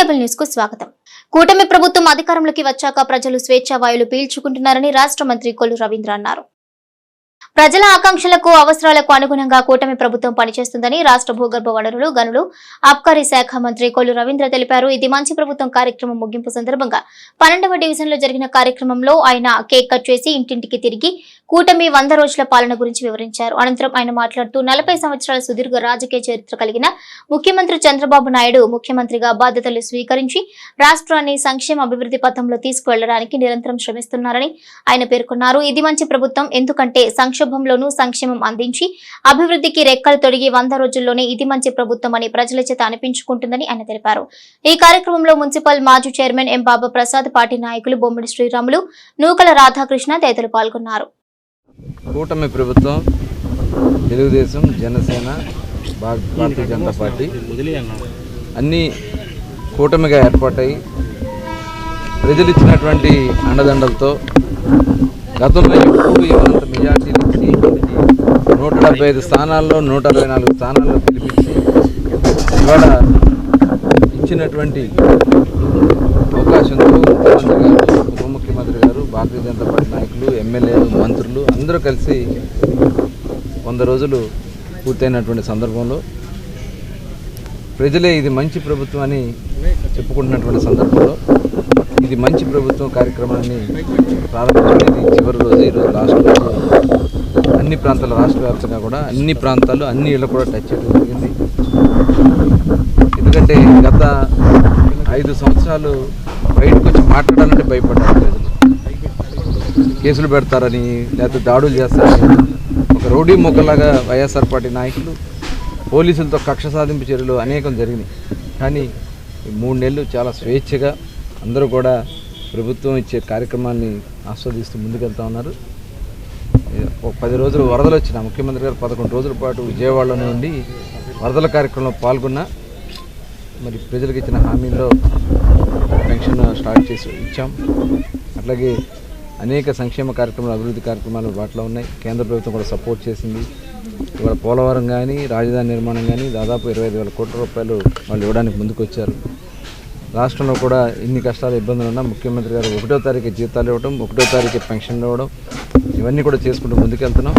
Cable news కు స్వాగతం. కూటమి ప్రభుత్వం అధికారంలోకి వచ్చాక ప్రజలు స్వేచ్ఛా వాయువులు పీల్చుకుంటున్నారని రాష్ట్ర మంత్రి కొల్లు రవీంద్ర అన్నారు. ప్రజల ఆకాంక్షలకు అవసరాలకు అనుగుణంగా కూటమి ప్రభుత్వం పనిచేస్తుందని రాష్ట్ర భూగర్భ వనరులు గనులు ఆబ్కారీ శాఖ మంత్రి కొల్లు రవీంద్ర తెలిపారు. ఇది మంచి ప్రభుత్వం కార్యక్రమం ముగింపు సందర్భంగా 12వ డివిజన్లో జరిగిన కార్యక్రమంలో ఆయన కేక్ కట్ చేసి ఇంటింటికి తిరిగి కూటమి 100 రోజుల పాలన గురించి వివరించారు. అనంతరం ఆయన మాట్లాడుతూ 40 సంవత్సరాల సుదీర్ఘ రాజకీయ చరిత్ర కలిగిన ముఖ్యమంత్రి చంద్రబాబు నాయుడు ముఖ్యమంత్రిగా బాధ్యతలు స్వీకరించి రాష్ట్రాన్ని సంక్షేమ అభివృద్ధి పథంలో తీసుకువెళ్లడానికి నిరంతరం శ్రమిస్తున్నారని ఆయన పేర్కొన్నారు. ఇది మంచి ప్రభుత్వం, ఎందుకంటే సంక్షోభంలోనూ సంక్షేమం అందించి అభివృద్ధికి రెక్కలు తొడిగి 100 రోజుల్లోనే ఇది మంచి ప్రభుత్వం అని ప్రజల చేత అనిపించుకుంటుందని ఆయన తెలిపారు. ఈ కార్యక్రమంలో మున్సిపల్ మాజీ చైర్మన్ ఎం బాబా ప్రసాద్, పార్టీ నాయకులు బొమ్మిడి శ్రీరాములు, నూకల రాధాకృష్ణ తదితరులు పాల్గొన్నారు. కూటమి ప్రభుత్వం తెలుగుదేశం, జనసేన, భారతీయ జనతా పార్టీ అన్ని కూటమిగా ఏర్పాటై ప్రజలు ఇచ్చినటువంటి అండదండలతో గతంలో ఎప్పుడు ఇవ్వనంత మెజార్టీలు ఇచ్చి 175 స్థానాల్లో 124 స్థానాల్లో గెలిపించి ఇవాళ ఇచ్చినటువంటి అవకాశంతో ముఖ్యమంత్రి గారు, ఉప ముఖ్యమంత్రి గారు, భారతీయ జనతా పార్టీ నాయకులు, ఎమ్మెల్యేలు, మంత్రులు అందరూ కలిసి 100 రోజులు పూర్తయినటువంటి సందర్భంలో ప్రజలే ఇది మంచి ప్రభుత్వం అని చెప్పుకుంటున్నటువంటి సందర్భంలో ఇది మంచి ప్రభుత్వం కార్యక్రమాన్ని ప్రారంభించింది. చివరి రోజు ఈరోజు లాస్ట్ రోజు అన్ని ప్రాంతాల రాష్ట్ర వ్యాప్తంగా కూడా అన్ని ప్రాంతాలు అన్ని ఇళ్ళు కూడా టచ్ చేయడం జరిగింది. ఎందుకంటే గత 5 సంవత్సరాలు బయటకు వచ్చి మాట్లాడాలంటే భయపడ్డారు ప్రజలు. కేసులు పెడతారని, లేకపోతే దాడులు చేస్తారని ఒక రౌడీ మొక్కలాగా వైఎస్ఆర్ పార్టీ నాయకులు పోలీసులతో కక్ష సాధింపు చర్యలు అనేకం జరిగినాయి. కానీ ఈ 3 నెలలు చాలా స్వేచ్ఛగా అందరూ కూడా ప్రభుత్వం ఇచ్చే కార్యక్రమాన్ని ఆస్వాదిస్తూ ముందుకెళ్తా ఉన్నారు. ఒక 10 రోజులు వరదలు వచ్చిన ముఖ్యమంత్రి గారు 11 రోజుల పాటు విజయవాడలోనే ఉండి వరదల కార్యక్రమంలో పాల్గొన్నా. మరి ప్రజలకు ఇచ్చిన హామీల్లో పెన్షన్ స్టార్ట్ చేసి ఇచ్చాం. అట్లాగే అనేక సంక్షేమ కార్యక్రమాలు, అభివృద్ధి కార్యక్రమాలు వాటిలో ఉన్నాయి. కేంద్ర ప్రభుత్వం కూడా సపోర్ట్ చేసింది. ఇవాళ పోలవరం కానీ, రాజధాని నిర్మాణం కానీ దాదాపు 25,000 కోట్ల రూపాయలు వాళ్ళు ఇవ్వడానికి ముందుకు వచ్చారు. రాష్ట్రంలో కూడా ఇన్ని కష్టాలు, ఇబ్బందులు ఉన్నా ముఖ్యమంత్రి గారు 1వ తారీఖు జీతాలు ఇవ్వడం, 1వ తారీఖు పెన్షన్లు ఇవ్వడం, ఇవన్నీ కూడా చేసుకుంటూ ముందుకెళ్తున్నాం.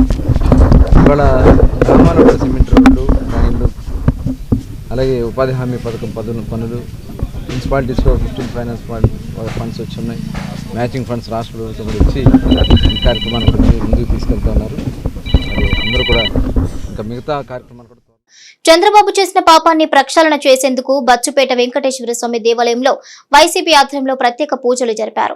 ఇవాళ గ్రామాల్లో కూడా సిమెంట్ రోడ్లు, డ్రైన్లు, అలాగే ఉపాధి హామీ పథకం పనులు, మున్సిపాలిటీస్లో 15 ఫైనాన్స్ ఫండ్స్ వచ్చి ఉన్నాయి. మ్యాచింగ్ ఫండ్స్ రాష్ట్ర ప్రభుత్వం కూడా ఇచ్చి ఈ కార్యక్రమాన్ని కూడా ముందుకు తీసుకెళ్తూ ఉన్నారు. మరి అందరూ కూడా ఇంకా మిగతా కార్యక్రమాలు కూడా. చంద్రబాబు చేసిన పాపాన్ని ప్రక్షాళన చేసేందుకు బచ్చుపేట వెంకటేశ్వర స్వామి దేవాలయంలో వైసీపీ ఆధ్వర్యంలో ప్రత్యేక పూజలు జరిపారు.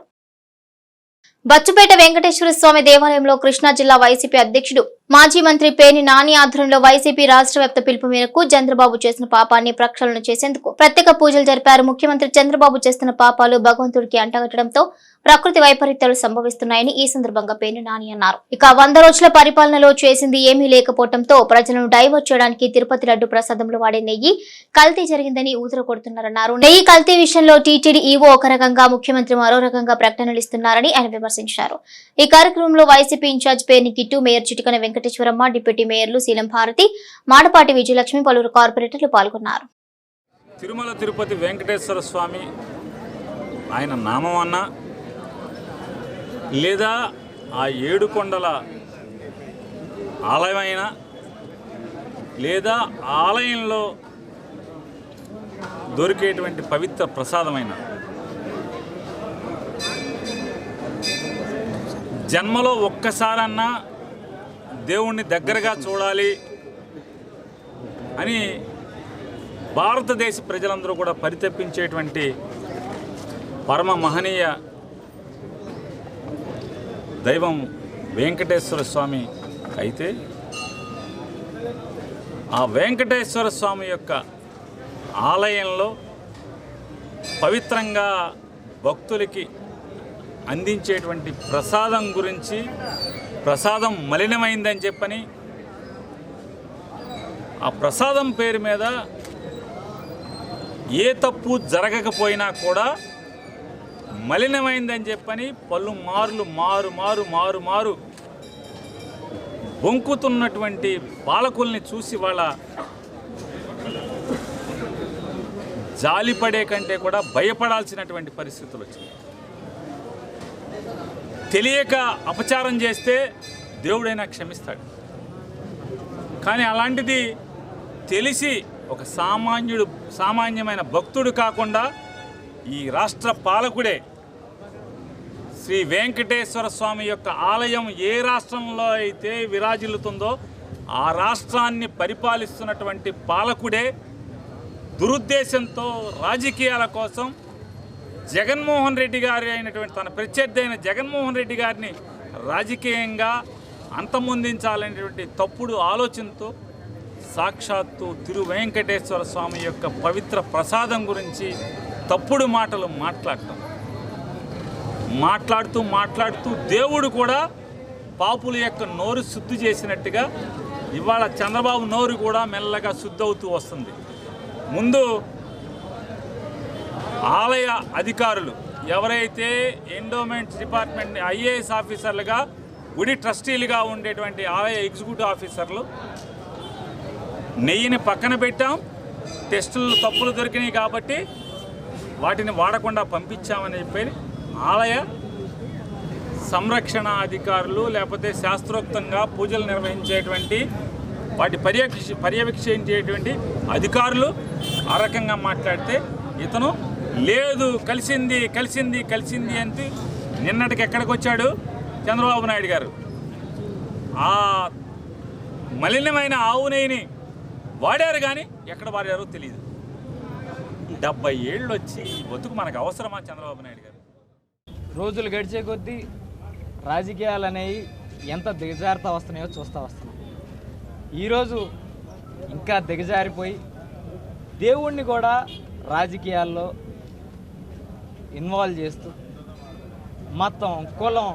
బచ్చుపేట వెంకటేశ్వర స్వామి దేవాలయంలో కృష్ణా జిల్లా వైసీపీ అధ్యక్షుడు మాజీ మంత్రి పేర్ని నాని ఆధ్వర్యంలో వైసీపీ రాష్ట్ర వ్యాప్త పిలుపు మేరకు చంద్రబాబు చేసిన పాపాన్ని ప్రక్షాళన చేసేందుకు ప్రత్యేక పూజలు జరిపారు. ముఖ్యమంత్రి చంద్రబాబు చేస్తున్న పాపాలు భగవంతుడికి అంటగట్టడంతో ప్రకృతి వైపరీత్యాలు సంభవిస్తున్నాయని ఈ సందర్భంగా పేర్ని నాని అన్నారు. ఇక 100 రోజుల పరిపాలనలో చేసింది ఏమీ లేకపోవడంతో ప్రజలను డైవర్ట్ చేయడానికి తిరుపతి లడ్డు ప్రసాదంలో వాడే నెయ్యి కల్తీ జరిగిందని ఊదర కొడుతున్నారన్నారు. నెయ్యి కల్తీ విషయంలో టీటీడీ ఈవో ఒక రకంగా, ముఖ్యమంత్రి మరో రకంగా ప్రకటనలు ఇస్తున్నారని ఆయన విమర్శించారు. ఈ కార్యక్రమంలో YCP in charge Perni Kittu, mayor Chitikana Venkateswaramma, deputy మేయర్లు శీలం భారతి, మాడపాటి విజయలక్ష్మి, పలువురు కార్పొరేటర్లు పాల్గొన్నారు. తిరుమల తిరుపతి వెంకటేశ్వర స్వామి ఆయన నామం అన్నా, లేదా ఆ 7 కొండల ఆలయమైనా, లేదా ఆలయంలో దొరికేటువంటి పవిత్ర ప్రసాదమైన, జన్మలో ఒక్కసారన్నా దేవుణ్ణి దగ్గరగా చూడాలి అని భారతదేశ ప్రజలందరూ కూడా పరితపించేటువంటి పరమ మహనీయ దైవం వెంకటేశ్వర స్వామి అయితే, ఆ వెంకటేశ్వర స్వామి యొక్క ఆలయంలో పవిత్రంగా భక్తులకి అందించేటువంటి ప్రసాదం గురించి, ప్రసాదం మలినమైందని చెప్పని, ఆ ప్రసాదం పేరు మీద ఏ తప్పు జరగకపోయినా కూడా మలినమైందని చెప్పని పలుమార్లు మారు బొంకుతున్నటువంటి పాలకుల్ని చూసి వాళ్ళ జాలిపడే కంటే కూడా భయపడాల్సినటువంటి పరిస్థితులు వచ్చినాయి. తెలియక అపచారం చేస్తే దేవుడైనా క్షమిస్తాడు. కానీ అలాంటిది తెలిసి ఒక సామాన్యమైన భక్తుడు కాకుండా ఈ రాష్ట్ర పాలకుడే శ్రీ వెంకటేశ్వర స్వామి యొక్క ఆలయం ఏ రాష్ట్రంలో అయితే విరాజిల్లుతుందో ఆ రాష్ట్రాన్ని పరిపాలిస్తున్నటువంటి పాలకుడే దురుద్దేశంతో రాజకీయాల కోసం జగన్మోహన్ రెడ్డి గారి అయినటువంటి తన ప్రత్యర్థి అయిన జగన్మోహన్ రెడ్డి గారిని రాజకీయంగా అంతమొందించాలనేటువంటి తప్పుడు ఆలోచనతో సాక్షాత్తు తిరు వెంకటేశ్వర స్వామి యొక్క పవిత్ర ప్రసాదం గురించి తప్పుడు మాటలు మాట్లాడుతూ దేవుడు కూడా పాపుల యొక్క నోరు శుద్ధి చేసినట్టుగా ఇవాళ చంద్రబాబు నోరు కూడా మెల్లగా శుద్ధి అవుతూ వస్తుంది. ముందు ఆలయ అధికారులు ఎవరైతే ఎండోమెంట్స్ డిపార్ట్మెంట్ ఐఏఎస్ ఆఫీసర్లుగా గుడి ట్రస్టీలుగా ఉండేటువంటి ఆలయ ఎగ్జిక్యూటివ్ ఆఫీసర్లు నెయ్యిని పక్కన పెట్టాం, టెస్టులు తప్పులు దొరికినాయి కాబట్టి వాటిని వాడకుండా పంపించామని చెప్పి ఆలయ సంరక్షణ అధికారులు లేకపోతే శాస్త్రోక్తంగా పూజలు నిర్వహించేటువంటి వాటి పర్యవేక్షించేటువంటి అధికారులు ఆ రకంగా మాట్లాడితే ఇతను లేదు కలిసింది అంటే నిన్నటికి ఎక్కడికి వచ్చాడు చంద్రబాబు నాయుడు గారు. ఆ మలినమైన ఆవు నెయ్యిని వాడారు కానీ ఎక్కడ వాడారో తెలియదు. 70 ఏళ్ళు వచ్చి ఈ బతుకు మనకు అవసరమా చంద్రబాబు నాయుడు గారు? రోజులు గడిచే కొద్దీ రాజకీయాలు అనేవి ఎంత దిగజారుతా వస్తున్నాయో చూస్తూ వస్తున్నాం. ఈరోజు ఇంకా దిగజారిపోయి దేవుణ్ణి కూడా రాజకీయాల్లో ఇన్వాల్వ్ చేస్తూ మతం కులం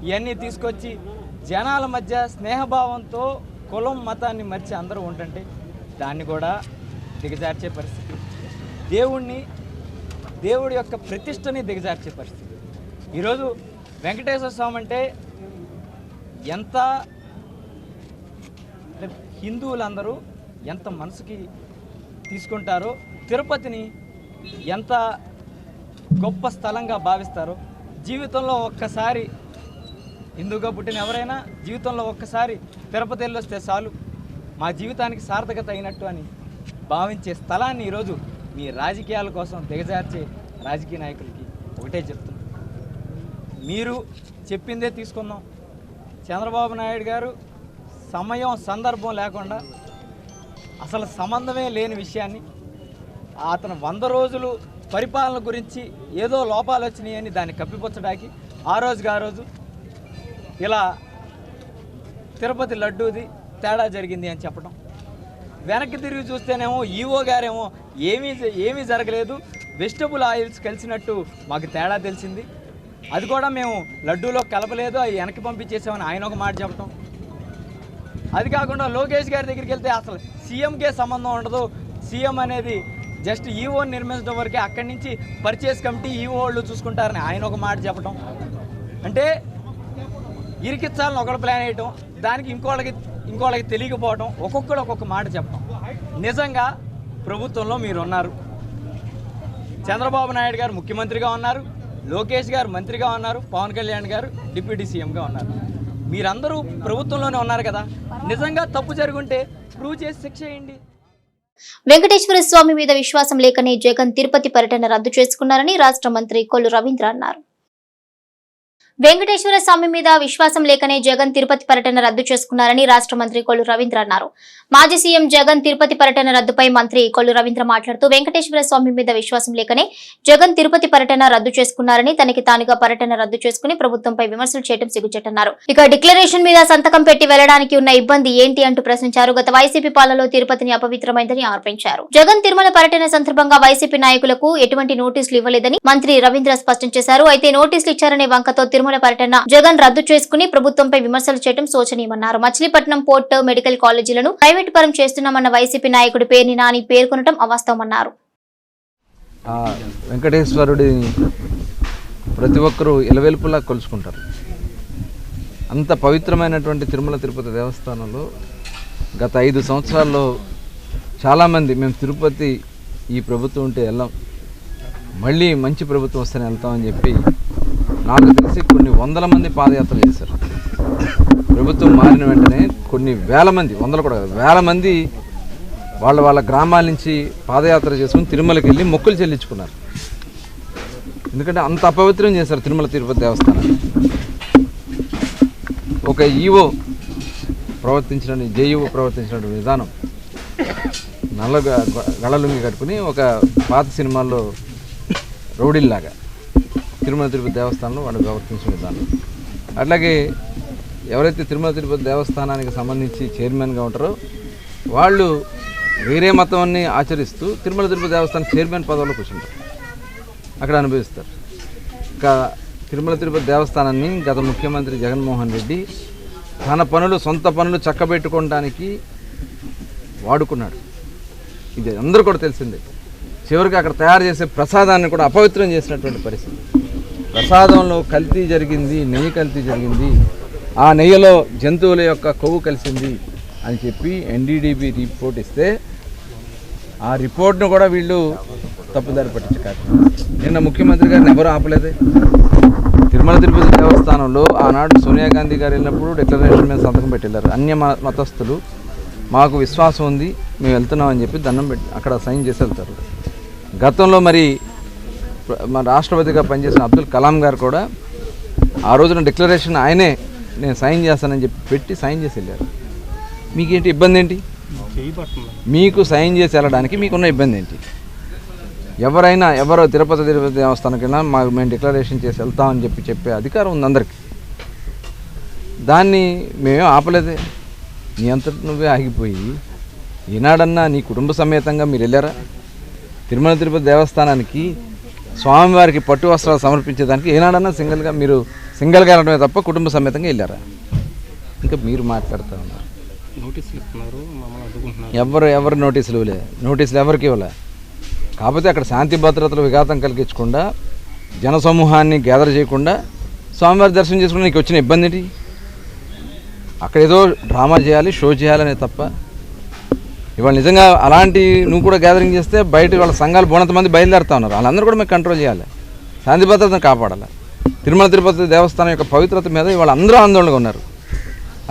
ఇవన్నీ తీసుకొచ్చి జనాల మధ్య స్నేహభావంతో కులం మతాన్ని మర్చి అందరూ ఉంటుంటే దాన్ని కూడా దిగజార్చే పరిస్థితి, దేవుడి యొక్క ప్రతిష్టని దిగజార్చే పరిస్థితి. ఈరోజు వెంకటేశ్వర స్వామి అంటే ఎంత హిందువులందరూ ఎంత మనసుకి తీసుకుంటారో, తిరుపతిని ఎంత గొప్ప స్థలంగా భావిస్తారో, జీవితంలో ఒక్కసారి హిందూగా పుట్టిన ఎవరైనా జీవితంలో ఒక్కసారి తిరుపతి వెళ్ళొస్తే చాలు మా జీవితానికి సార్థకత అయినట్టు అని భావించే స్థలాన్ని ఈరోజు మీ రాజకీయాల కోసం దిగజార్చే రాజకీయ నాయకులకి ఒకటే చెప్తున్నాం, మీరు చెప్పిందే తీసుకుందాం. చంద్రబాబు నాయుడు గారు సమయం సందర్భం లేకుండా అసలు సంబంధమే లేని విషయాన్ని అతను 100 రోజులు పరిపాలన గురించి ఏదో లోపాలు వచ్చినాయని దాన్ని కప్పిపుచ్చడానికి ఆ రోజు ఇలా తిరుపతి లడ్డూది తేడా జరిగింది అని చెప్పడం, వెనక్కి తిరిగి చూస్తేనేమో ఈవో గారేమో ఏమీ జరగలేదు, వెజిటబుల్ ఆయిల్స్ కలిసినట్టు మాకు తేడా తెలిసింది, అది కూడా మేము లడ్డూలో కలపలేదు, అవి వెనక్కి పంపించేసామని ఆయన ఒక మాట చెప్పడం. అది కాకుండా లోకేష్ గారి దగ్గరికి వెళ్తే అసలు సీఎంకే సంబంధం ఉండదు, సీఎం అనేది జస్ట్ ఈవోని నిర్మించడం వరకే, అక్కడి నుంచి పర్చేస్ కమిటీ ఈవో వాళ్ళు చూసుకుంటారని ఆయన ఒక మాట చెప్పడం. అంటే ఇరికిచ్చాలని ఒకటి ప్లాన్ వేయటం, దానికి ఇంకోళ్ళకి తెలియకపోవడం, ఒక్కొక్కడు ఒక్కొక్క మాట చెప్పడం. నిజంగా ప్రభుత్వంలో మీరు ఉన్నారు, చంద్రబాబు నాయుడు గారు ముఖ్యమంత్రిగా ఉన్నారు, లోకేష్ గారు మంత్రిగా ఉన్నారు, పవన్ కళ్యాణ్ గారు డిప్యూటీ సీఎంగా ఉన్నారు, మీరందరూ ప్రభుత్వంలోనే ఉన్నారు కదా, నిజంగా తప్పు జరుగుంటే ప్రూవ్ చేసి శిక్ష చేయండి. వెంకటేశ్వర స్వామి మీద విశ్వాసం లేకనే జగన్ తిరుపతి పర్యటన రద్దు చేసుకున్నారని రాష్ట్ర మంత్రి కొల్లు రవీంద్ర అన్నారు. వెంకటేశ్వర స్వామి మీద విశ్వాసం లేకనే జగన్ తిరుపతి పర్యటన రద్దు చేసుకున్నారని రాష్ట్ర మంత్రి కొల్లు రవీంద్ర అన్నారు. మాజీ సీఎం జగన్ తిరుపతి పర్యటన రద్దుపై మంత్రి కొల్లు రవీంద్ర మాట్లాడుతూ వెంకటేశ్వర స్వామి మీద విశ్వాసం లేకనే జగన్ తిరుపతి పర్యటన రద్దు చేసుకున్నారని, తనకి తానుగా పర్యటన రద్దు చేసుకుని ప్రభుత్వంపై విమర్శలు చేయడం సిగ్గుచేటన్నారు. ఇక డిక్లరేషన్ మీద సంతకం పెట్టి వెళ్లడానికి ఉన్న ఇబ్బంది ఏంటి అంటూ ప్రశ్నించారు. గత వైసీపీ పాలనలో తిరుపతిని అపవిత్రమైందని ఆరోపించారు. జగన్ తిరుమల పర్యటన సందర్భంగా వైసీపీ నాయకులకు ఎటువంటి నోటీసులు ఇవ్వలేదని మంత్రి రవీంద్ర స్పష్టం చేశారు. అయితే నోటీసులు ఇచ్చారనే వంకతో తిరుమల పర్యటన జగన్ రద్దు చేసుకుని ప్రభుత్వంపై విమర్శలు చేయడం శోచనీయమన్నారు. మచిలీపట్నం పోర్ట్ మెడికల్ కాలేజీలను ప్రైవేట్ పరం చేస్తున్నామన్న వైసీపీ నాయకుడి పేరుని నాని పేర్కొనడం అవాస్తవమన్నారు. వెంకటేశ్వరుడి ప్రతి ఒక్కరూ ఇలవెల్పులా కొలుచుకుంటారు. అంత పవిత్రమైనటువంటి తిరుమల తిరుపతి దేవస్థానంలో గత 5 సంవత్సరాల్లో చాలామంది మేము తిరుపతి ఈ ప్రభుత్వం ఉంటే వెళ్ళాం, మళ్ళీ మంచి ప్రభుత్వం వస్తేనే వెళ్తామని చెప్పి నాకు తెలిసి కొన్ని వందల మంది పాదయాత్ర చేశారు. ప్రభుత్వం మారిన వెంటనే కొన్ని వేల మంది, వందలు కూడా వేల మంది వాళ్ళ గ్రామాల నుంచి పాదయాత్ర చేసుకుని తిరుమలకి వెళ్ళి మొక్కులు చెల్లించుకున్నారు. ఎందుకంటే అంత అపవిత్రం చేశారు తిరుమల తిరుపతి దేవస్థానాన్ని. ఒక ఈవో జేఈఓ ప్రవర్తించిన విధానం, నల్లగా గళలుంగి కట్టుకుని ఒక పాత సినిమాల్లో రౌడీల్లాగా తిరుమల తిరుపతి దేవస్థానంలో వాళ్ళు ప్రవర్తించిన విధానం. అట్లాగే ఎవరైతే తిరుమల తిరుపతి దేవస్థానానికి సంబంధించి చైర్మన్గా ఉంటారో వాళ్ళు వేరే మతాన్ని ఆచరిస్తూ తిరుమల తిరుపతి దేవస్థానం చైర్మన్ పదవిలో కూర్చుంటారు, అక్కడ అనుభవిస్తారు. ఇంకా తిరుమల తిరుపతి దేవస్థానాన్ని గత ముఖ్యమంత్రి జగన్మోహన్ రెడ్డి తన పనులు, సొంత పనులు చక్కబెట్టుకోవడానికి వాడుకున్నాడు. ఇది అందరూ కూడా తెలిసిందే. చివరికి అక్కడ తయారు చేసే ప్రసాదాన్ని కూడా అపవిత్రం చేసినటువంటి పరిస్థితి. ప్రసాదంలో కల్తీ జరిగింది, నెయ్యి కల్తీ జరిగింది, ఆ నెయ్యిలో జంతువుల యొక్క కొవ్వు కలిసింది అని చెప్పి ఎన్డీడీబీ రిపోర్ట్ ఇస్తే ఆ రిపోర్ట్ను కూడా వీళ్ళు తప్పుదారి పట్టించారు. నిన్న ముఖ్యమంత్రి గారిని ఎవరు ఆపలేదే. తిరుమల తిరుపతి దేవస్థానంలో ఆనాడు సోనియా గాంధీ గారు వెళ్ళినప్పుడు డిక్లరేషన్ మీద సంతకం పెట్టారు. అన్య మతస్థులు మాకు విశ్వాసం ఉంది, మేము వెళ్తున్నామని చెప్పి దండం పెట్టి అక్కడ సైన్ చేసి వెళ్తారు. గతంలో మరి మన రాష్ట్రపతిగా పనిచేసిన అబ్దుల్ కలాం గారు కూడా ఆ రోజున డిక్లరేషన్ ఆయనే నేను సైన్ చేస్తానని చెప్పి పెట్టి సైన్ చేసి వెళ్ళారు. మీకేంటి ఇబ్బంది ఏంటి? మీకు సైన్ చేసి వెళ్ళడానికి మీకున్న ఇబ్బంది ఏంటి? ఎవరో తిరుపతి దేవస్థానానికి వెళ్ళినా మేము డిక్లరేషన్ చేసి వెళ్తామని చెప్పే అధికారం ఉంది అందరికీ. దాన్ని మేమేం ఆపలేదే. నీ అంతటి నువ్వే ఆగిపోయి ఈనాడన్నా నీ కుటుంబ సమేతంగా మీరు వెళ్ళారా? తిరుమల తిరుపతి దేవస్థానానికి స్వామివారికి పట్టు వస్త్రాలు సమర్పించేదానికి ఏనాడన్నా సింగిల్గా వెళ్ళడమే తప్ప కుటుంబ సమేతంగా వెళ్ళారా? ఇంకా మీరు మాట్లాడుతూ ఉన్నారు. ఎవరు నోటీసులు ఇవ్వలే. నోటీసులు ఎవరికి ఇవ్వలే. కాకపోతే అక్కడ శాంతి భద్రతలు విఘాతం కలిగించకుండా, జనసమూహాన్ని గ్యాదర్ చేయకుండా స్వామివారి దర్శనం చేసుకుని నీకు వచ్చిన ఇబ్బంది ఏంటి? అక్కడ ఏదో డ్రామా చేయాలి, షో చేయాలనే తప్ప ఇవాళ నిజంగా అలాంటి నువ్వు కూడా గ్యాదరింగ్ చేస్తే బయట వాళ్ళ సంఘాలు బోనంత మంది బయలుదేరుతా ఉన్నారు. వాళ్ళందరూ కూడా మీకు కంట్రోల్ చేయాలి, శాంతి భద్రతను కాపాడాలి. తిరుమల తిరుపతి దేవస్థానం యొక్క పవిత్రత మీద ఇవాళ అందరూ ఆందోళనగా ఉన్నారు.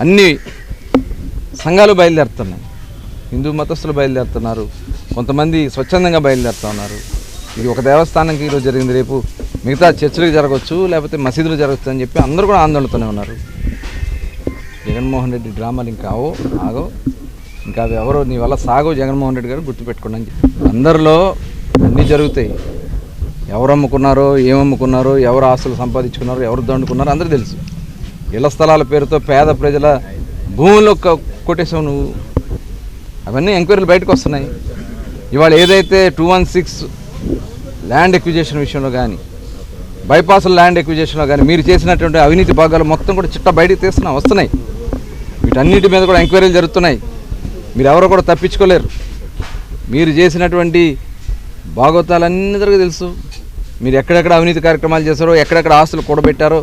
అన్ని సంఘాలు బయలుదేరుతున్నాయి, హిందూ మతస్థులు బయలుదేరుతున్నారు, కొంతమంది స్వచ్ఛందంగా బయలుదేరుతూ ఉన్నారు. ఇది ఒక దేవస్థానంకి ఈరోజు జరిగింది, రేపు మిగతా చర్చిలకు జరగవచ్చు, లేకపోతే మసీదులు జరగచ్చు అని చెప్పి అందరూ కూడా ఆందోళనతోనే ఉన్నారు. జగన్మోహన్ రెడ్డి డ్రామాలు ఇంకా ఆగో, ఇంకా అవి ఎవరో నీ వల్ల సాగో జగన్మోహన్ రెడ్డి గారు గుర్తుపెట్టుకోండి అని చెప్పి. అందరిలో అన్నీ జరుగుతాయి. ఎవరు అమ్ముకున్నారో, ఏమమ్ముకున్నారో, ఎవరు ఆస్తులు సంపాదించుకున్నారో, ఎవరు దండుకున్నారో అందరూ తెలుసు. ఇళ్ల స్థలాల పేరుతో పేద ప్రజల భూముల్లో కొట్టేసావు నువ్వు. అవన్నీ ఎంక్వైరీలు బయటకు వస్తున్నాయి. ఇవాళ ఏదైతే 216 ల్యాండ్ ఎక్విజేషన్ విషయంలో కానీ, బైపాస్ ల్యాండ్ ఎక్విజేషన్లో కానీ మీరు చేసినటువంటి అవినీతి భాగాలు మొత్తం కూడా చిట్ట బయటకు వస్తున్నాయి. వీటన్నిటి మీద కూడా ఎంక్వైరీలు జరుగుతున్నాయి. మీరు ఎవరో కూడా తప్పించుకోలేరు. మీరు చేసినటువంటి భాగవతాలన్నీ తెలుసు. మీరు ఎక్కడెక్కడ అవినీతి కార్యక్రమాలు చేశారో, ఎక్కడెక్కడ ఆస్తులు కూడబెట్టారో,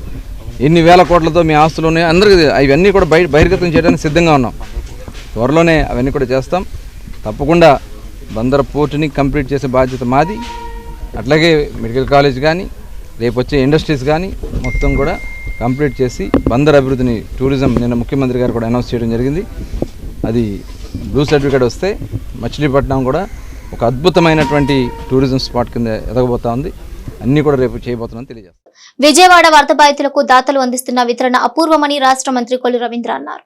ఎన్ని వేల కోట్లతో మీ ఆస్తులు ఉన్నాయో అందరికీ అవన్నీ కూడా బహిర్గతం చేయడానికి సిద్ధంగా ఉన్నాం. త్వరలోనే అవన్నీ కూడా చేస్తాం. తప్పకుండా బందర్ పోర్టుని కంప్లీట్ చేసే బాధ్యత మాది. అట్లాగే మెడికల్ కాలేజ్ కానీ, రేపు వచ్చే ఇండస్ట్రీస్ కానీ మొత్తం కూడా కంప్లీట్ చేసి బందర్ అభివృద్ధిని, టూరిజం నిన్న ముఖ్యమంత్రి గారు కూడా అనౌన్స్ చేయడం జరిగింది. అది బ్లూ సర్టిఫికేట్ వస్తే మచిలీపట్నం కూడా ఒక అద్భుతమైనటువంటి టూరిజం స్పాట్ కింద ఎదగబోతా ఉంది. అన్నీ కూడా రేపు చేయబోతున్నామని తెలియజేస్తాం. విజయవాడ వరద బాధితులకు దాతలు అందిస్తున్న వితరణ అపూర్వమని రాష్ట్ర మంత్రి కొల్లు రవీంద్ర అన్నారు.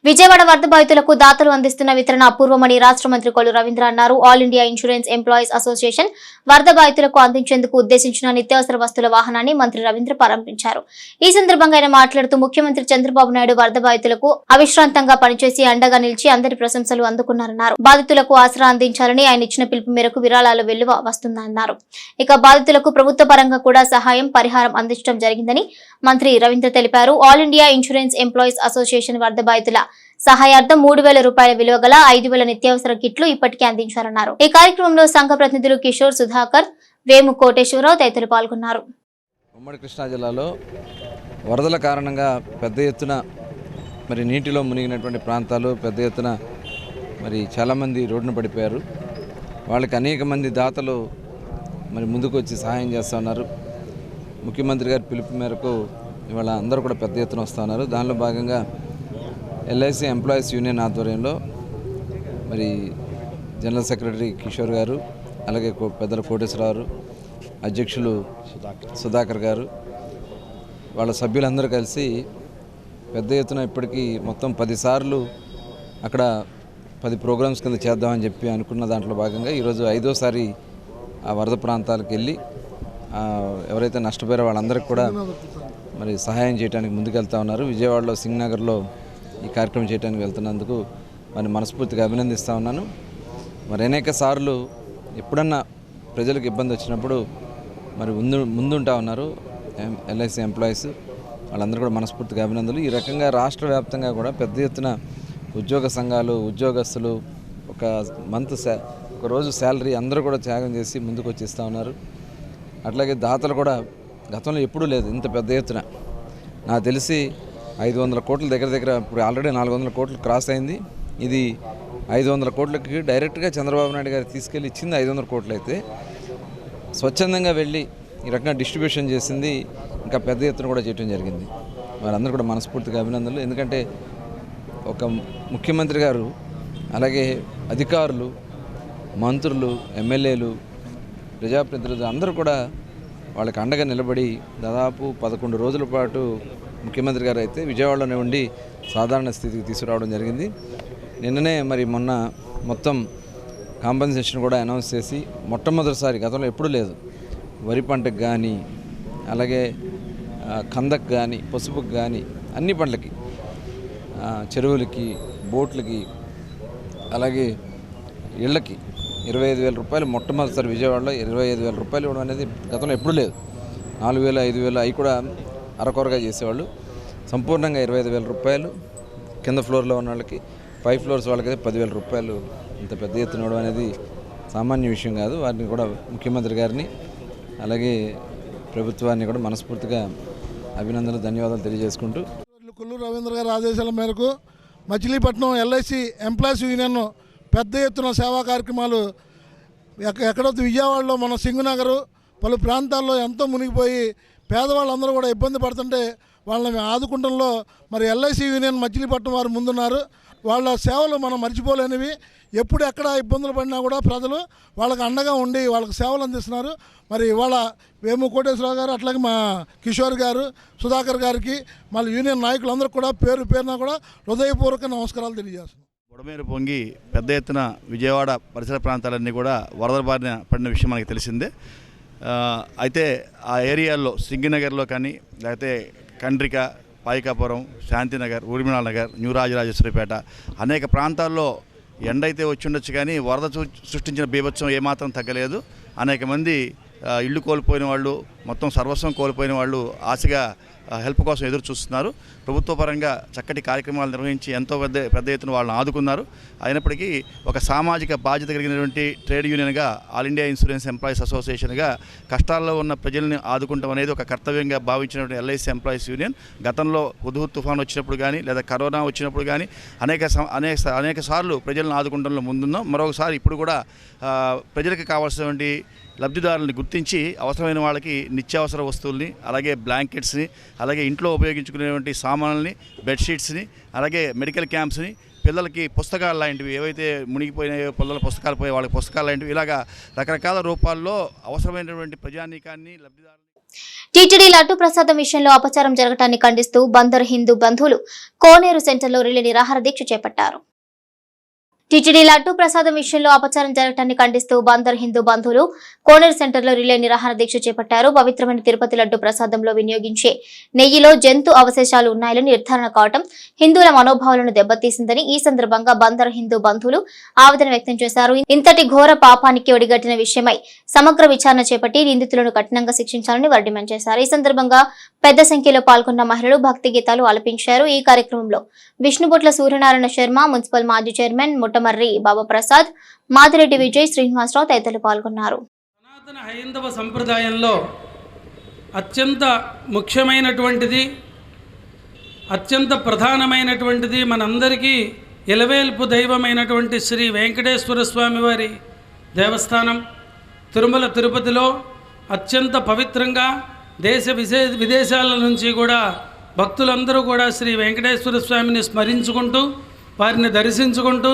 విజయవాడ వరద బాధితులకు దాతలు అందిస్తున్న వితరణ అపూర్వమని రాష్ట్ర మంత్రి కొల్లు రవీంద్ర అన్నారు. All India insurance employees association వరద బాధితులకు అందించేందుకు ఉద్దేశించిన నిత్యావసర వస్తువుల వాహనాన్ని మంత్రి రవీంద్ర ప్రారంభించారు. ఈ సందర్భంగా ఆయన మాట్లాడుతూ ముఖ్యమంత్రి చంద్రబాబు నాయుడు వరద బాధితులకు అవిశ్రాంతంగా పనిచేసి అండగా నిలిచి అందరి ప్రశంసలు అందుకున్నారన్నారు. బాధితులకు ఆసరా అందించాలని ఆయన ఇచ్చిన పిలుపు మేరకు విరాళాల వెల్లువ వస్తుందన్నారు. ఇక బాధితులకు ప్రభుత్వ పరంగా కూడా సహాయం, పరిహారం అందించడం జరిగిందని మంత్రి రవీంద్ర తెలిపారు. All India insurance employees association వరద బాధితుల సహాయార్థం 3,000 రూపాయల విలువ గల 5,000 నిత్యావసర కిట్లు ఇప్పటికే అందించారన్నారు. ఈ కార్యక్రమంలో సంఘ ప్రతినిధులు కిషోర్, సుధాకర్, వేము కోటేశ్వరరావు తదితరులు పాల్గొన్నారు. ఉమ్మడి కృష్ణా జిల్లాలో వరదల కారణంగా పెద్ద ఎత్తున మరి నీటిలో మునిగినటువంటి ప్రాంతాలు, పెద్ద ఎత్తున మరి చాలామంది రోడ్డున పడిపోయారు. వాళ్ళకి అనేక మంది దాతలు మరి ముందుకు వచ్చి సహాయం చేస్తూ ఉన్నారు. ముఖ్యమంత్రి గారి పిలుపు మేరకు ఇవాళ అందరూ కూడా పెద్ద ఎత్తున వస్తూ ఉన్నారు. దానిలో భాగంగా ఎల్ఐసి ఎంప్లాయీస్ యూనియన్ ఆధ్వర్యంలో మరి జనరల్ సెక్రటరీ కిషోర్ గారు, అలాగే పెద్దల కోటేశ్వరరావు, అధ్యక్షులు సుధాకర్ గారు, వాళ్ళ సభ్యులందరూ కలిసి పెద్ద ఎత్తున ఇప్పటికీ మొత్తం 10 సార్లు అక్కడ 10 ప్రోగ్రామ్స్ కింద చేద్దామని చెప్పి అనుకున్న దాంట్లో భాగంగా ఈరోజు 5వ ఆ వరద ప్రాంతాలకు వెళ్ళి ఎవరైతే నష్టపోయారో వాళ్ళందరికీ కూడా మరి సహాయం చేయడానికి ముందుకెళ్తా ఉన్నారు. విజయవాడలో సింగనగర్లో ఈ కార్యక్రమం చేయడానికి వెళ్తున్నందుకు మరి మనస్ఫూర్తిగా అభినందిస్తూ ఉన్నాను. మరి అనేక సార్లు ఎప్పుడన్నా ప్రజలకు ఇబ్బంది వచ్చినప్పుడు మరి ముందుంటా ఉన్నారు ఎల్ఐసి ఎంప్లాయీస్, వాళ్ళందరూ కూడా మనస్ఫూర్తిగా అభినందనలు. ఈ రకంగా రాష్ట్ర వ్యాప్తంగా కూడా పెద్ద ఎత్తున ఉద్యోగ సంఘాలు, ఉద్యోగస్తులు ఒక రోజు శాలరీ అందరూ కూడా త్యాగం చేసి ముందుకు వచ్చేస్తూ ఉన్నారు. అట్లాగే దాతలు కూడా గతంలో ఎప్పుడూ లేదు ఇంత పెద్ద ఎత్తున. నాకు తెలిసి 500 కోట్ల దగ్గర ఇప్పుడు ఆల్రెడీ 400 కోట్లు క్రాస్ అయింది. ఇది 500 కోట్లకి డైరెక్ట్గా చంద్రబాబు నాయుడు గారు తీసుకెళ్ళి ఇచ్చింది 500 కోట్లు అయితే, స్వచ్ఛందంగా వెళ్ళి ఈ రకంగా డిస్ట్రిబ్యూషన్ చేసింది ఇంకా పెద్ద ఎత్తున కూడా చేయడం జరిగింది. వారందరూ కూడా మనస్ఫూర్తిగా అభినందనలు. ఎందుకంటే ఒక ముఖ్యమంత్రి గారు, అలాగే అధికారులు, మంత్రులు, ఎమ్మెల్యేలు, ప్రజాప్రతినిధులు అందరూ కూడా వాళ్ళకి అండగా నిలబడి దాదాపు 11 రోజుల పాటు ముఖ్యమంత్రి గారు అయితే విజయవాడలోనే ఉండి సాధారణ స్థితికి తీసుకురావడం జరిగింది. నిన్ననే మరి మొన్న మొత్తం కాంపెన్సేషన్ కూడా అనౌన్స్ చేసి మొట్టమొదటిసారి, గతంలో ఎప్పుడూ లేదు, వరి పంటకు కానీ, అలాగే కందకు కానీ, పసుపుకు కానీ, అన్ని పంటలకి, చెరువులకి, బోట్లకి, అలాగే ఇళ్ళకి 25,000 రూపాయలు మొట్టమొదటిసారి విజయవాడలో 25,000 రూపాయలు ఇవ్వడం అనేది గతంలో ఎప్పుడూ లేదు. 4,000, 5,000 అవి కూడా అరకొరగా చేసేవాళ్ళు. సంపూర్ణంగా 25,000 రూపాయలు కింద ఫ్లోర్లో ఉన్న వాళ్ళకి, 5 ఫ్లోర్స్ వాళ్ళకైతే 10,000 రూపాయలు ఇంత పెద్ద ఎత్తున ఇవ్వడం అనేది సామాన్య విషయం కాదు. వారిని కూడా ముఖ్యమంత్రి గారిని, అలాగే ప్రభుత్వాన్ని కూడా మనస్ఫూర్తిగా అభినందనలు, ధన్యవాదాలు తెలియజేసుకుంటూ, కొల్లూరు రవీంద్ర గారి ఆదేశాల మేరకు మచిలీపట్నం ఎల్ఐసి ఎంప్లాయీస్ యూనియన్ పెద్ద ఎత్తున సేవా కార్యక్రమాలు ఎక్కడో విజయవాడలో మన సింగునగరు పలు ప్రాంతాల్లో ఎంతో మునిగిపోయి పేదవాళ్ళందరూ కూడా ఇబ్బంది పడుతుంటే వాళ్ళని ఆదుకుంటంలో మరి ఎల్ఐసి యూనియన్ మచిలీపట్నం వారు ముందున్నారు. వాళ్ళ సేవలు మనం మర్చిపోలేనివి. ఎప్పుడు ఎక్కడ ఇబ్బందులు పడినా కూడా ప్రజలు వాళ్ళకి అండగా ఉండి వాళ్ళకి సేవలు అందిస్తున్నారు. మరి ఇవాళ వేము కోటేశ్వరరావు గారు, అట్లాగే మా కిషోర్ గారు, సుధాకర్ గారికి, మళ్ళీ యూనియన్ నాయకులందరూ కూడా పేరున కూడా హృదయపూర్వక నమస్కారాలు తెలియజేస్తున్నాం. బుడమేరు పొంగి పెద్ద ఎత్తున విజయవాడ పరిసర ప్రాంతాలన్నీ కూడా వరద బారిన పడిన విషయం మనకి తెలిసిందే. అయితే ఆ ఏరియాల్లో సింగినగర్లో కానీ, లేకపోతే కండ్రిక, పాయికాపురం, శాంతినగర్, ఊర్మిళ నగర్, న్యూ రాజరాజేశ్వరిపేట అనేక ప్రాంతాల్లో ఎండ అయితే వచ్చి ఉండొచ్చు, కానీ వరద సృష్టించిన బీభత్సం ఏమాత్రం తగ్గలేదు. అనేక మంది ఇళ్ళు కోల్పోయిన వాళ్ళు, మొత్తం సర్వస్వం కోల్పోయిన వాళ్ళు ఆశగా హెల్ప్ కోసం ఎదురు చూస్తున్నారు. ప్రభుత్వ పరంగా చక్కటి కార్యక్రమాలు నిర్వహించి ఎంతో పెద్ద ఎత్తున వాళ్ళని ఆదుకున్నారు. అయినప్పటికీ ఒక సామాజిక బాధ్యత కలిగినటువంటి ట్రేడ్ యూనియన్గా, ఆల్ ఇండియా ఇన్సూరెన్స్ ఎంప్లాయీస్ అసోసియేషన్గా కష్టాల్లో ఉన్న ప్రజల్ని ఆదుకుంటాం అనేది ఒక కర్తవ్యంగా భావించినటువంటి ఎల్ఐసి ఎంప్లాయీస్ యూనియన్ గతంలో హుద్హుద్ తుఫాన్ వచ్చినప్పుడు కానీ, లేదా కరోనా వచ్చినప్పుడు కానీ అనేక సార్లు ప్రజలను ఆదుకుంటంలో ముందున్నాం. మరొకసారి ఇప్పుడు కూడా ప్రజలకు కావాల్సినటువంటి లబ్ధిదారులను గుర్తించి అవసరమైన వాళ్ళకి నిత్యావసర వస్తువుల్ని, అలాగే బ్లాంకెట్స్ని, అలాగే ఇంట్లో ఉపయోగించుకునేటువంటి సామాన్లని, బెడ్షీట్స్ని, అలాగే మెడికల్ క్యాంప్స్ని, పిల్లలకి పుస్తకాలు లాంటివి ఏవైతే మునిగిపోయినాయో, పిల్లల పుస్తకాలు పోయే వాళ్ళకి పుస్తకాలు లాంటివి, ఇలాగా రకరకాల రూపాల్లో అవసరమైనటువంటి ప్రజానీకాన్ని, లబ్ధిదారులు. టీటీడీ లడ్డు ప్రసాదం విషయంలో అపచారం జరగటాన్ని ఖండిస్తూ బందర్ హిందూ బంధువులు కోనేరు సెంటర్లో రిలే నిరాహార దీక్ష చేపట్టారు. టీటీడీ లడ్డు ప్రసాదం విషయంలో అపచారం జరగటాన్ని ఖండిస్తూ బందర్ హిందూ బంధువులు కోనేరు సెంటర్లో రిలే నిరాహార దీక్ష చేపట్టారు. పవిత్రమైన తిరుపతి లడ్డు ప్రసాదంలో వినియోగించే నెయ్యిలో జంతు అవశేషాలు ఉన్నాయని నిర్ధారణ కావడం హిందువుల మనోభావాలను దెబ్బతీసిందని ఈ సందర్భంగా బందర్ హిందూ బంధువులు ఆవేదన వ్యక్తం చేశారు. ఇంతటి ఘోర పాపానికి ఒడిగట్టిన విషయమై సమగ్ర విచారణ చేపట్టి నిందితులను కఠినంగా శిక్షించాలని వారు డిమాండ్ చేశారు. ఈ సందర్భంగా పెద్ద సంఖ్యలో పాల్గొన్న మహిళలు భక్తి గీతాలు ఆలపించారు. ఈ కార్యక్రమంలో విష్ణుబొట్ల సూర్యనారాయణ శర్మ, మున్సిపల్ మాజీ చైర్మన్ ముట్టమర్రి బాబాప్రసాద్, మాదిరెడ్డి విజయ్, శ్రీనివాసరావు తదితరులు పాల్గొన్నారు. సనాతన హైందవ సంప్రదాయంలో అత్యంత ముఖ్యమైనటువంటిది, అత్యంత ప్రధానమైనటువంటిది, మనందరికీ ఎలవేల్పు దైవమైనటువంటి శ్రీ వెంకటేశ్వర స్వామి వారి దేవస్థానం. తిరుమల తిరుపతిలో అత్యంత పవిత్రంగా విదేశాల నుంచి కూడా భక్తులందరూ కూడా శ్రీ వెంకటేశ్వర స్వామిని స్మరించుకుంటూ వారిని దర్శించుకుంటూ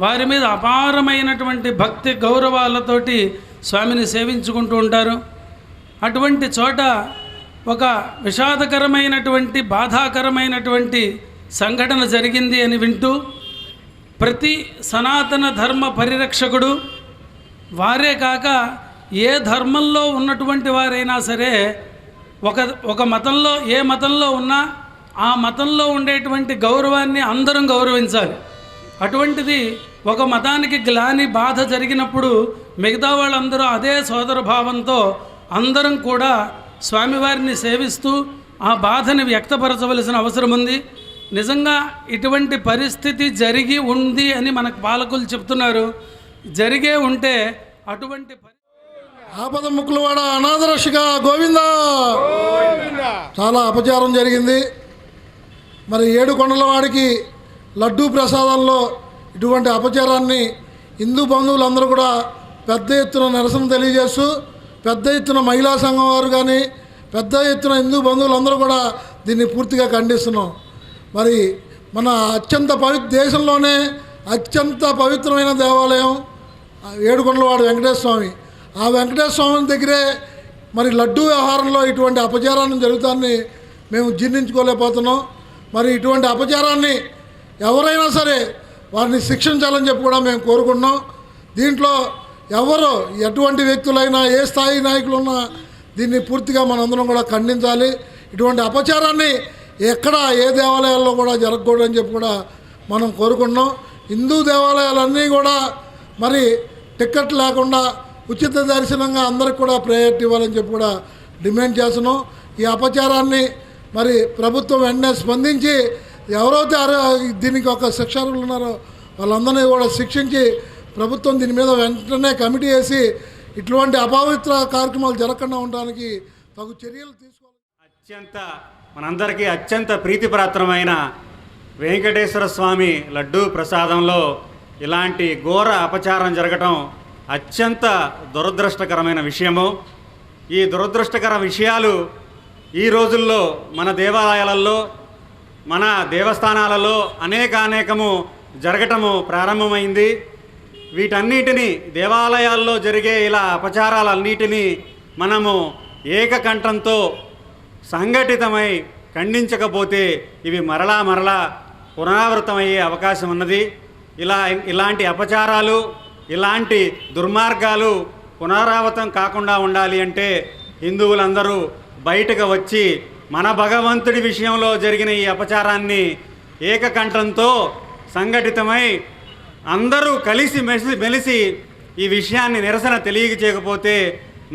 వారి మీద అపారమైనటువంటి భక్తి గౌరవాలతోటి స్వామిని సేవించుకుంటూ ఉంటారు. అటువంటి చోట ఒక విషాదకరమైనటువంటి బాధాకరమైనటువంటి సంఘటన జరిగింది అని వింటూ ప్రతి సనాతన ధర్మ పరిరక్షకుడు వారే కాక ఏ ధర్మంలో ఉన్నటువంటి వారైనా సరే ఒక మతంలో ఏ మతంలో ఉన్నా ఆ మతంలో ఉండేటువంటి గౌరవాన్ని అందరం గౌరవించాలి. అటువంటిది ఒక మతానికి గ్లాని బాధ జరిగినప్పుడు మిగతా వాళ్ళందరూ అదే సోదర భావంతో అందరం కూడా స్వామివారిని సేవిస్తూ ఆ బాధని వ్యక్తపరచవలసిన అవసరం ఉంది. నిజంగా ఇటువంటి పరిస్థితి జరిగి ఉంది అని మనకు పాలకులు చెప్తున్నారు. జరిగే ఉంటే అటువంటి ఆపద ముక్కులవాడ అనాథరక్షగా గోవిందా. చాలా అపచారం జరిగింది. మరి 7 కొండల వాడికి లడ్డూ ప్రసాదంలో ఇటువంటి అపచారాన్ని హిందూ బంధువులందరూ కూడా పెద్ద ఎత్తున నిరసన తెలియజేస్తూ పెద్ద ఎత్తున మహిళా సంఘం వారు కానీ పెద్ద ఎత్తున హిందూ బంధువులందరూ కూడా దీన్ని పూర్తిగా ఖండిస్తున్నాం. మరి మన దేశంలోనే అత్యంత పవిత్రమైన దేవాలయం 7 కొండలవాడు వెంకటేశ్వర స్వామి. ఆ వెంకటేశ్వర స్వామి దగ్గరే మరి లడ్డూ వ్యవహారంలో ఇటువంటి అపచారాన్ని జరుగుతాన్ని మేము జీర్ణించుకోలేకపోతున్నాం. మరి ఇటువంటి అపచారాన్ని ఎవరైనా సరే వారిని శిక్షించాలని చెప్పి కూడా మేము కోరుకుంటున్నాం. దీంట్లో ఎవరు ఎటువంటి వ్యక్తులైనా ఏ స్థాయి నాయకులున్నా దీన్ని పూర్తిగా మనందరం కూడా ఖండించాలి. ఇటువంటి అపచారాన్ని ఎక్కడ ఏ దేవాలయాల్లో కూడా జరగకూడదని చెప్పి కూడా మనం కోరుకుంటున్నాం. హిందూ దేవాలయాలన్నీ కూడా మరి టికెట్ లేకుండా ఉచిత దర్శనంగా అందరికి కూడా ప్రయారిటీ ఇవ్వాలని చెప్పి కూడా డిమాండ్ చేస్తున్నాం. ఈ అపచారాన్ని మరి ప్రభుత్వం వెంటనే స్పందించి ఎవరైతే దీనికి ఒక శిక్షార్హులు ఉన్నారో వాళ్ళందరినీ కూడా శిక్షించి ప్రభుత్వం దీని మీద వెంటనే కమిటీ వేసి ఇటువంటి అపవిత్ర కార్యక్రమాలు జరగకుండా ఉండడానికి తగు చర్యలు తీసుకోవాలి. మనందరికీ అత్యంత ప్రీతిపాత్రమైన వెంకటేశ్వర స్వామి లడ్డూ ప్రసాదంలో ఇలాంటి ఘోర అపచారం జరగటం అత్యంత దురదృష్టకరమైన విషయము. ఈ దురదృష్టకర విషయాలు ఈ రోజుల్లో మన దేవాలయాలలో మన దేవస్థానాలలో అనేకము జరగటము ప్రారంభమైంది. వీటన్నిటినీ దేవాలయాల్లో జరిగే ఇలా అపచారాలన్నిటినీ మనము ఏకకంఠంతో సంఘటితమై ఖండించకపోతే ఇవి మరలా పునరావృతమయ్యే అవకాశం ఉన్నది. ఇలాంటి అపచారాలు ఇలాంటి దుర్మార్గాలు పునరావృతం కాకుండా ఉండాలి అంటే హిందువులందరూ బయటకు వచ్చి మన భగవంతుడి విషయంలో జరిగిన ఈ అపచారాన్ని ఏకకంఠంతో సంఘటితమై అందరూ కలిసి మెలిసి ఈ విషయాన్ని నిరసన తెలియజేయకపోతే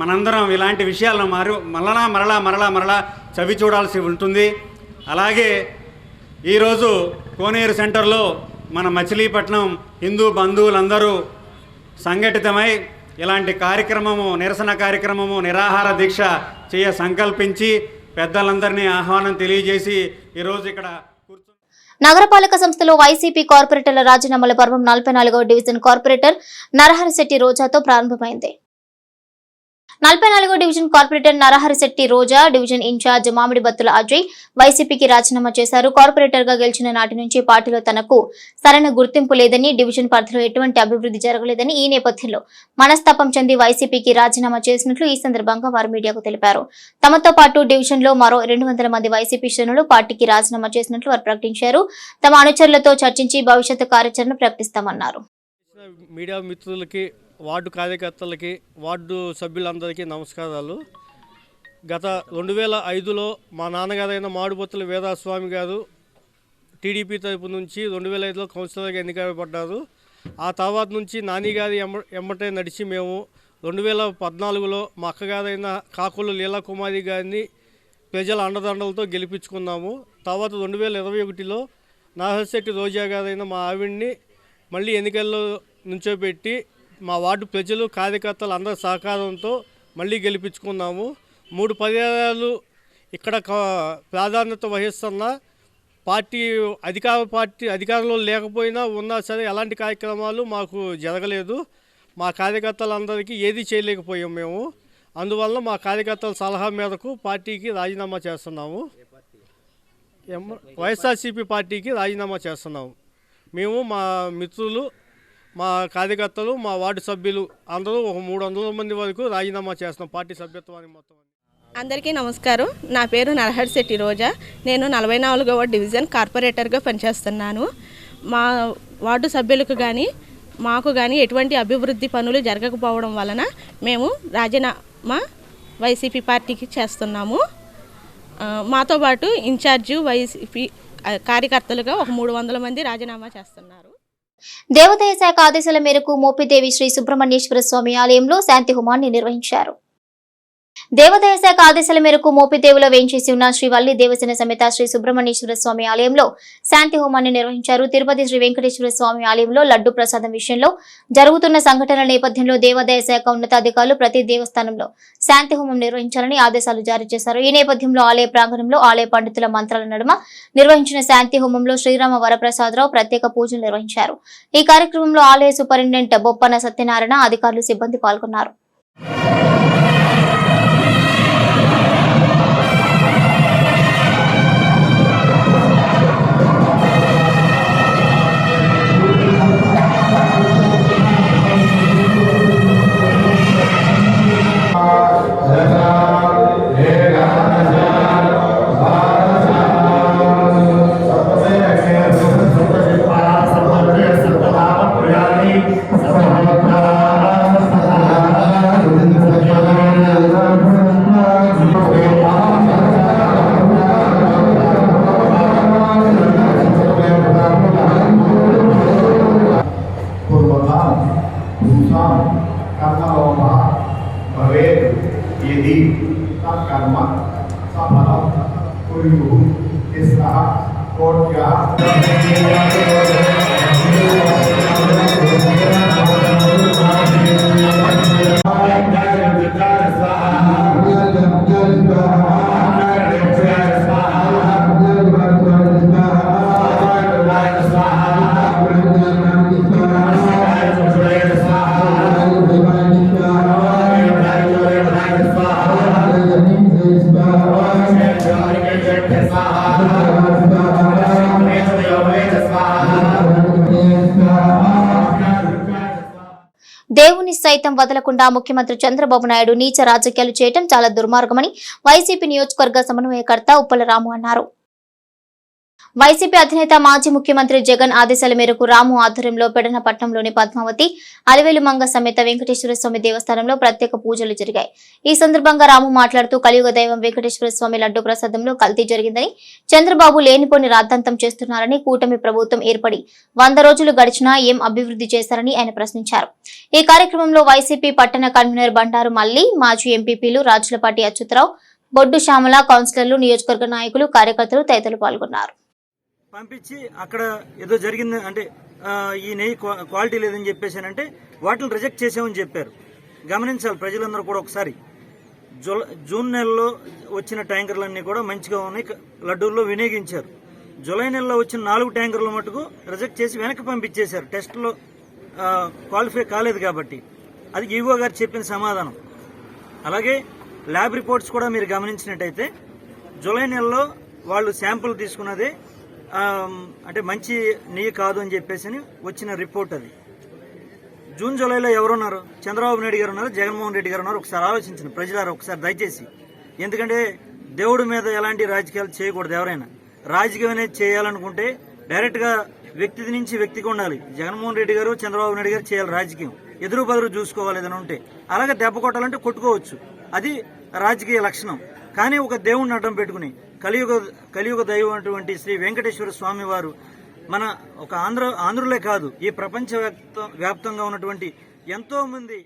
మనందరం ఇలాంటి విషయాలను మరలా చవి చూడాల్సి ఉంటుంది. అలాగే ఈరోజు కోనేరు సెంటర్లో మన మచిలీపట్నం హిందూ బంధువులందరూ సంఘటితమై ఇలాంటి నిరసన కార్యక్రమము నిరాహార దీక్ష చేయ సంకల్పించి పెద్దలందరినీ ఆహ్వానం తెలియజేసి ఈరోజు ఇక్కడ నగరపాలక సంస్థలో వైసీపీ కార్పొరేటర్ల రాజీనామాల పర్వం 44వ డివిజన్ కార్పొరేటర్ నరహరిశెట్టి రోజాతో ప్రారంభమైంది. 44వ డివిజన్ కార్పొరేటర్ నరహరిశెట్టి రోజా డివిజన్ ఇన్ఛార్జ్ మామిడి బత్తుల అజయ్ వైసీపీకి రాజీనామా చేశారు. కార్పొరేటర్ గా గెలిచిన నాటి నుంచి పార్టీలో తనకు సరైన గుర్తింపు లేదని, డివిజన్ పరిధిలో ఎటువంటి అభివృద్ధి జరగలేదని, ఈ నేపథ్యంలో మనస్తాపం చెంది వైసీపీకి రాజీనామా చేసినట్లు ఈ సందర్భంగా వారు మీడియాకు తెలిపారు. తమతో పాటు డివిజన్ లో మరో 200 మంది వైసీపీ శ్రేణులు పార్టీకి రాజీనామా చేసినట్లు వారు ప్రకటించారు. తమ అనుచరులతో చర్చించి భవిష్యత్తు కార్యాచరణ ప్రకటిస్తామన్నారు. మీడియా మిత్రులకి, వార్డు కార్యకర్తలకి, వార్డు సభ్యులందరికీ నమస్కారాలు. గత 2005లో మా నాన్నగారైన మామిడిబత్తుల వీరాస్వామి గారు టీడీపీ తరపు నుంచి 2005లో కౌన్సిలర్గా ఎన్నికబడ్డారు. ఆ తర్వాత నుంచి నానిగారి ఎమ్మటే నడిచి మేము 2014లో మా అక్కగారైన కాకులు లీలాకుమారి గారిని ప్రజల అండదండలతో గెలిపించుకున్నాము. తర్వాత 2021లో నరహరిశెట్టి రోజా గారైన మా ఆవిడ్ని మళ్ళీ ఎన్నికల్లో నుంచోబెట్టి మా వార్డు ప్రజలు కార్యకర్తలు అందరి సహకారంతో మళ్ళీ గెలిపించుకున్నాము. 3 పర్యాయాలు ఇక్కడ ప్రాధాన్యత వహిస్తున్న పార్టీ అధికారంలో లేకపోయినా ఉన్నా సరే ఎలాంటి కార్యక్రమాలు మాకు జరగలేదు. మా కార్యకర్తలందరికీ ఏది చేయలేకపోయాం మేము. అందువల్ల మా కార్యకర్తల సలహా మేరకు పార్టీకి రాజీనామా చేస్తున్నాము. వైఎస్ఆర్సీపీ పార్టీకి రాజీనామా చేస్తున్నాము. మేము, మా మిత్రులు, మా కార్యకర్తలు, మా వార్డు సభ్యులు అందరూ ఒక 300 మంది వరకు రాజీనామా చేస్తున్నాం పార్టీ సభ్యత్వాన్ని మొత్తం. అందరికీ నమస్కారం. నా పేరు నరహరిశెట్టి రోజా. నేను 44వ డివిజన్ కార్పొరేటర్గా పనిచేస్తున్నాను. మా వార్డు సభ్యులకు కానీ మాకు కానీ ఎటువంటి అభివృద్ధి పనులు జరగకపోవడం వలన మేము రాజీనామా వైసీపీ పార్టీకి చేస్తున్నాము. మాతో పాటు ఇన్ఛార్జి వైసీపీ కార్యకర్తలుగా ఒక 300 మంది రాజీనామా చేస్తున్నారు. దేవాదాయ శాఖ ఆదేశాల మేరకు మోపిదేవి శ్రీ సుబ్రహ్మణ్యేశ్వర స్వామి ఆలయంలో శాంతి హోమాన్ని నిర్వహించారు. దేవాదాయ శాఖ ఆదేశాల మేరకు మోపిదేవిలో వేంచేసి ఉన్న శ్రీ వల్లి దేవసేన సమేత శ్రీ సుబ్రహ్మణ్యేశ్వర స్వామి ఆలయంలో శాంతి హోమాన్ని నిర్వహించారు. తిరుపతి శ్రీ వెంకటేశ్వర స్వామి ఆలయంలో లడ్డు ప్రసాదం విషయంలో జరుగుతున్న సంఘటనల నేపథ్యంలో దేవాదాయ శాఖ ఉన్నతాధికారులు ప్రతి దేవస్థానంలో శాంతి హోమం నిర్వహించాలని ఆదేశాలు జారీ చేశారు. ఈ నేపథ్యంలో ఆలయ ప్రాంగణంలో ఆలయ పండితుల మంత్రాల నడుమ నిర్వహించిన శాంతి హోమంలో శ్రీరామ వరప్రసాదరావు ప్రత్యేక పూజలు నిర్వహించారు. ఈ కార్యక్రమంలో ఆలయ సూపరింటెండెంట్ బొప్పన సత్యనారాయణ, అధికారులు, సిబ్బంది పాల్గొన్నారు. దేవుని సైతం వదలకుండా ముఖ్యమంత్రి చంద్రబాబు నాయుడు నీచ రాజకీయాలు చేయడం చాలా దుర్మార్గమని వైసీపీ నియోజకవర్గ సమన్వయకర్త ఉప్పల రాము అన్నారు. వైసీపీ అధినేత మాజీ ముఖ్యమంత్రి జగన్ ఆదేశాల మేరకు రాము ఆధ్వర్యంలో పెడనపట్నంలోని పద్మావతి అలివేలుమంగ సమేత వెంకటేశ్వర స్వామి దేవస్థానంలో ప్రత్యేక పూజలు జరిగాయి. ఈ సందర్భంగా రాము మాట్లాడుతూ కలియుగ దైవం వెంకటేశ్వర స్వామి లడ్డు ప్రసాదంలో కల్తీ జరిగిందని, చంద్రబాబు లేనిపోని రాద్ధాంతం చేస్తున్నారని, కూటమి ప్రభుత్వం ఏర్పడి 100 రోజులు గడిచినా ఏం అభివృద్ధి చేశారని ఆయన ప్రశ్నించారు. ఈ కార్యక్రమంలో వైసీపీ పట్టణ కన్వీనర్ బండారు మల్లి, మాజీ ఎంపీపీలు రాజులపాటి అచ్యుతరావు, బొడ్డు శ్యామల, కౌన్సిలర్లు, నియోజకవర్గ నాయకులు, కార్యకర్తలు తదితరులు పాల్గొన్నారు. పంపించి అక్కడ ఏదో జరిగింది అంటే ఈ నెయ్యి క్వాలిటీ లేదని చెప్పేసానంటే వాటిని రిజెక్ట్ చేసామని చెప్పారు. గమనించాలి ప్రజలందరూ కూడా ఒకసారి. జూన్ నెలలో వచ్చిన ట్యాంకర్లన్నీ కూడా మంచిగా ఉన్నాయి, లడ్డూల్లో వినియోగించారు. జూలై నెలలో వచ్చిన 4 ట్యాంకర్లు మటుకు రిజెక్ట్ చేసి వెనక్కి పంపించేశారు. టెస్ట్లో క్వాలిఫై కాలేదు కాబట్టి. అది ఈవో గారు చెప్పిన సమాధానం. అలాగే ల్యాబ్ రిపోర్ట్స్ కూడా మీరు గమనించినట్టయితే జూలై నెలలో వాళ్ళు శాంపుల్ తీసుకున్నదే అంటే మంచి నెయ్యి కాదు అని చెప్పేసి వచ్చిన రిపోర్ట్ అది. జూన్ జూలైలో ఎవరున్నారు? చంద్రబాబు నాయుడు గారు ఉన్నారు, జగన్మోహన్ రెడ్డి గారు ఉన్నారు. ఒకసారి ఆలోచించండి ప్రజలారా, ఒకసారి దయచేసి. ఎందుకంటే దేవుడి మీద ఎలాంటి రాజకీయాలు చేయకూడదు. ఎవరైనా రాజకీయం అనేది చేయాలనుకుంటే డైరెక్ట్గా వ్యక్తి నుంచి వ్యక్తికి ఉండాలి. జగన్మోహన్ రెడ్డి గారు, చంద్రబాబు నాయుడు గారు చేయాలి రాజకీయం. ఎదురు బదురు చూసుకోవాలి ఏదైనా ఉంటే. అలాగే దెబ్బ కొట్టాలంటే కొట్టుకోవచ్చు, అది రాజకీయ లక్షణం. కానీ ఒక దేవుడిని అడ్డం పెట్టుకుని కలియుగ దైవం అటువంటి శ్రీ వెంకటేశ్వర స్వామి వారు మన ఒక ఆంధ్రులే కాదు, ఈ ప్రపంచ వ్యాప్తంగా ఉన్నటువంటి ఎంతో మంది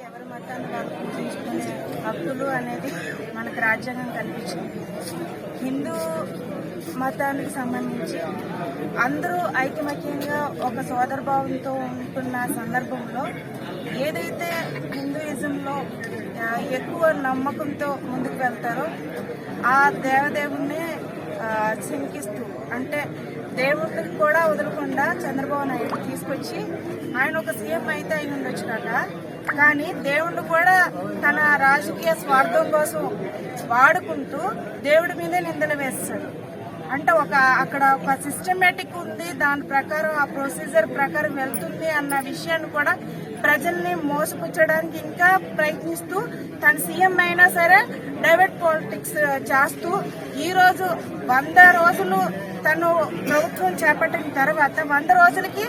ఎవరి మతాన్ని వాళ్ళు పూజించుకునే హక్కులు అనేది మనకు రాజ్యాంగం కల్పించింది. హిందూ మతానికి సంబంధించి అందరూ ఐకమత్యంగా ఒక సోదరభావంతో ఉంటున్న సందర్భంలో ఏదైతే హిందూయిజంలో ఎక్కువ నమ్మకంతో ముందుకు వెళ్తారో ఆ దేవదేవుణ్ణి శంకిస్తూ, అంటే దేవుడికి కూడా వదలకుండా చంద్రబాబు నాయుడు తీసుకొచ్చి ఆయన ఒక సీఎం అయితే అయి ఉండొచ్చు కదా, కానీ దేవుడు కూడా తన రాజకీయ స్వార్థం కోసం వాడుకుంటూ దేవుడి మీదే నిందలు వేస్తాడు. అంటే అక్కడ ఒక సిస్టమేటిక్ ఉంది, దాని ప్రకారం ఆ ప్రొసీజర్ ప్రకారం వెళ్తుంది అన్న విషయాన్ని కూడా ప్రజల్ని మోసపుచ్చడానికి ఇంకా ప్రయత్నిస్తూ తన సీఎం అయినా సరే డైవర్ట్ పాలిటిక్స్ చేస్తూ ఈరోజు 100 రోజులు తను ప్రభుత్వం చేపట్టిన తర్వాత 100 రోజులకి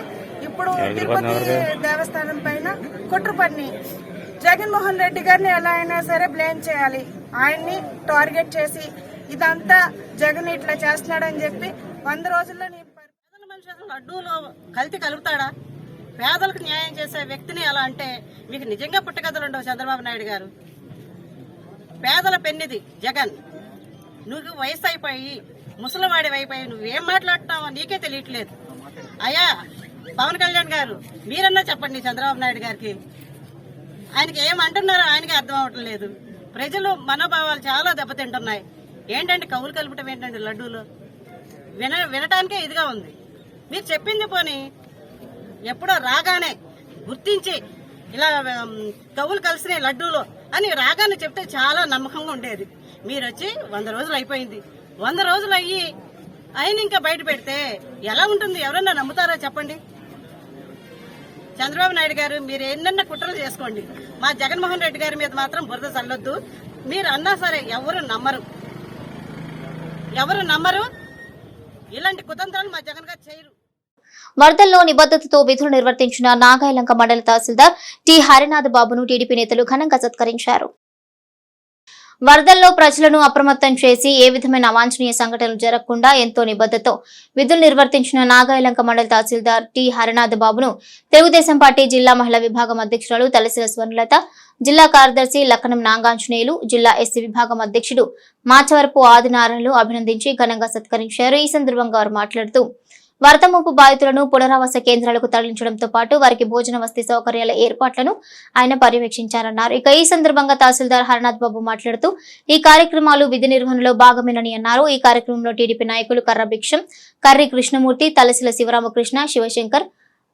ఇప్పుడు తిరుపతి దేవస్థానం పైన కుట్ర పన్ని జగన్మోహన్ రెడ్డి గారిని ఎలా అయినా సరే బ్లేమ్ చేయాలి, ఆయన్ని టార్గెట్ చేసి ఇదంతా జగన్ ఇట్లా చేస్తున్నాడని చెప్పి 100 రోజుల్లో లడ్డూలో కల్తీ కలుగుతాడా? పేదలకు న్యాయం చేసే వ్యక్తిని ఎలా అంటే మీకు నిజంగా పుట్టగదలు ఉండవు చంద్రబాబు నాయుడు గారు. పేదల పెన్నిది జగన్. నువ్వు వయసు అయిపోయి ముసలివాడి అయిపోయి నువ్వేం మాట్లాడుతున్నావో నీకే తెలియట్లేదు. అయ్యా పవన్ కళ్యాణ్ గారు, మీరన్నా చెప్పండి చంద్రబాబు నాయుడు గారికి. ఆయనకి ఏమంటున్నారో ఆయనకి అర్థం అవటం లేదు. ప్రజలు మనోభావాలు చాలా దెబ్బతింటున్నాయి. ఏంటంటే కవులు కలుపుటం ఏంటంటే లడ్డూలు వినటానికే ఇదిగా ఉంది. మీరు చెప్పింది పోనీ ఎప్పుడో రాగానే గుర్తించి ఇలా కవులు కలిసిన లడ్డూలు అని రాగానే చెప్తే చాలా నమ్మకంగా ఉండేది. మీరు వచ్చి 100 రోజులు అయిపోయింది. 100 రోజులు అయ్యి ఆయన ఇంకా బయట పెడితే ఎలా ఉంటుంది? ఎవరన్నా నమ్ముతారో చెప్పండి. చంద్రబాబు నాయుడు గారు, మీరు ఎన్నెన్న కుట్రలు చేసుకోండి, మా జగన్మోహన్ రెడ్డి గారి మీద మాత్రం బురద చల్లొద్దు. మీరు అన్నా సరే ఎవరు నమ్మరు. ఇలాంటి కుతంత్రాలు మా జగన్ గారు చేయరు. వరదల్లో నిబద్ధతతో విధులు నిర్వర్తించిన నాగాయలంక మండల తహసీల్దార్ టి హరినాథ్ బాబును టీడీపీ నేతలు ఘనంగా సత్కరించారు. వరదల్లో ప్రజలను అప్రమత్తం చేసి ఏ విధమైన అవాంఛనీయ సంఘటనలు జరగకుండా ఎంతో నిబద్ధతతో విధులు నిర్వర్తించిన నాగాయలంక మండల తహసీల్దార్ టి హరినాథ్ బాబును తెలుగుదేశం పార్టీ జిల్లా మహిళా విభాగం అధ్యక్షురాలు తలసిల స్వర్ణలత, జిల్లా కార్యదర్శి లక్కనం నాగాంజనేయులు, జిల్లా ఎస్సీ విభాగం అధ్యక్షుడు మాచవరపు ఆదినారాయణలు అభినందించి ఘనంగా సత్కరించారు. ఈ సందర్భంగా వారు మాట్లాడుతూ వరద ముంపు బాధితులను పునరావాస కేంద్రాలకు తరలించడంతో పాటు వారికి భోజన వసతి సౌకర్యాల ఏర్పాట్లను ఆయన పర్యవేక్షించారన్నారు. ఇక ఈ సందర్భంగా తహసీల్దార్ హరినాథ్ బాబు మాట్లాడుతూ ఈ కార్యక్రమాలు విధి నిర్వహణలో భాగమేనని అన్నారు. ఈ కార్యక్రమంలో టీడీపీ నాయకులు కర్ర భిక్షం, కర్రి కృష్ణమూర్తి, తలసిల శివరామకృష్ణ, శివశంకర్,